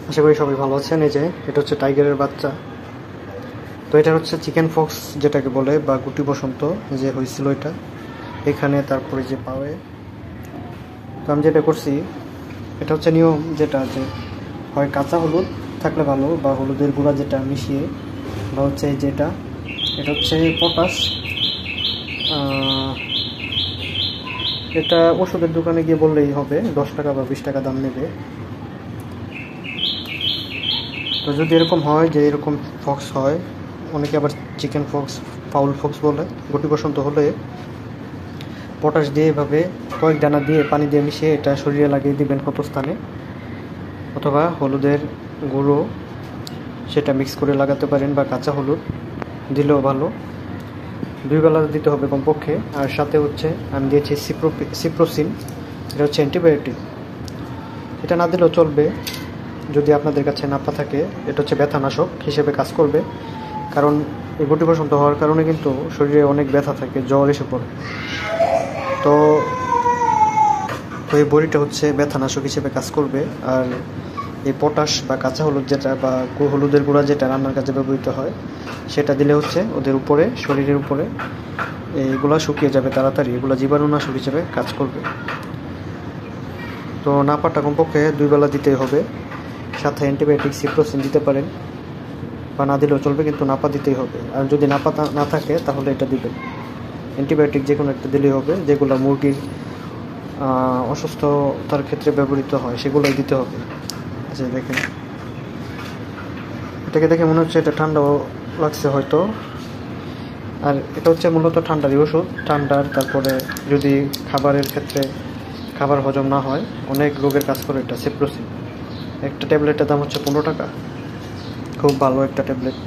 আশা করি সবাই ভালো আছেন। এই যে এটা হচ্ছে টাইগারের বাচ্চা। তো এটা হচ্ছে চিকেন ফক্স যেটাকে বলে, বা গুটি বসন্ত যে হয়েছিল এটা এখানে, তারপরে যে পাওয়ে। তো আমি যেটা করছি, এটা হচ্ছে নিয়ম যেটা, যে হয় কাঁচা হলুদ থাকলে ভালো, বা হলুদের গুঁড়া যেটা মিশিয়ে, বা হচ্ছে যেটা, এটা হচ্ছে পটাশ। এটা ওষুধের দোকানে গিয়ে বললেই হবে, 10 টাকা বা 20 টাকা দাম নেবে। তো যদি এরকম হয় যে এরকম ফক্স হয়, অনেকে আবার চিকেন ফক্স, ফাউল ফক্স বলে, গুটি বসন্ত হলে পটাশ দিয়ে এভাবে কয়েক দানা দিয়ে পানি দিয়ে মিশিয়ে এটা শরীরে লাগিয়ে দিবেন ক্ষত স্থানে, অথবা হলুদের গুঁড়ো সেটা মিক্স করে লাগাতে পারেন, বা কাঁচা হলুদ দিলেও ভালো। 2 বেলা দিতে হবে কমপক্ষে। আর সাথে হচ্ছে আমি দিয়েছি সিপ্রোসিন, এটা হচ্ছে অ্যান্টিবায়োটিক। এটা না দিলেও চলবে যদি আপনাদের কাছে নাপা থাকে। এটা হচ্ছে ব্যথানাশক হিসেবে কাজ করবে, কারণ এই গুটি বসন্ত হওয়ার কারণে কিন্তু শরীরে অনেক ব্যথা থাকে, জ্বর এসে পড়ে। তো এই বড়িটা হচ্ছে ব্যথানাশক হিসেবে কাজ করবে। আর এই পটাশ বা কাঁচা হলুদ যেটা, বা হলুদের গুঁড়া যেটা রান্নার কাজে ব্যবহৃত হয়, সেটা দিলে হচ্ছে ওদের উপরে, শরীরের উপরে এইগুলা শুকিয়ে যাবে তাড়াতাড়ি। এগুলো জীবাণুনাশক হিসেবে কাজ করবে। তো নাপাটা কমপক্ষে 2 বেলা দিতেই হবে। সাথে অ্যান্টিবায়োটিক সিপ্রোসিন দিতে পারেন, বা না দিলেও চলবে, কিন্তু নাপা দিতেই হবে। আর যদি নাপা না থাকে তাহলে এটা দিবেন। অ্যান্টিবায়োটিক যে কোনো একটা দিলেই হবে, যেগুলো মুরগির অসুস্থতার ক্ষেত্রে ব্যবহৃত হয় সেগুলোই দিতে হবে। আচ্ছা দেখেন, এটাকে দেখে মনে হচ্ছে এটা ঠান্ডাও লাগছে হয়তো। আর এটা হচ্ছে মূলত ঠান্ডারই ওষুধ, ঠান্ডার। তারপরে যদি খাবারের ক্ষেত্রে খাবার হজম না হয়, অনেক রোগের কাজ করে এটা সিপ্রোসিন। একটা ট্যাবলেটের দাম হচ্ছে 15 টাকা, খুব ভালো একটা ট্যাবলেট।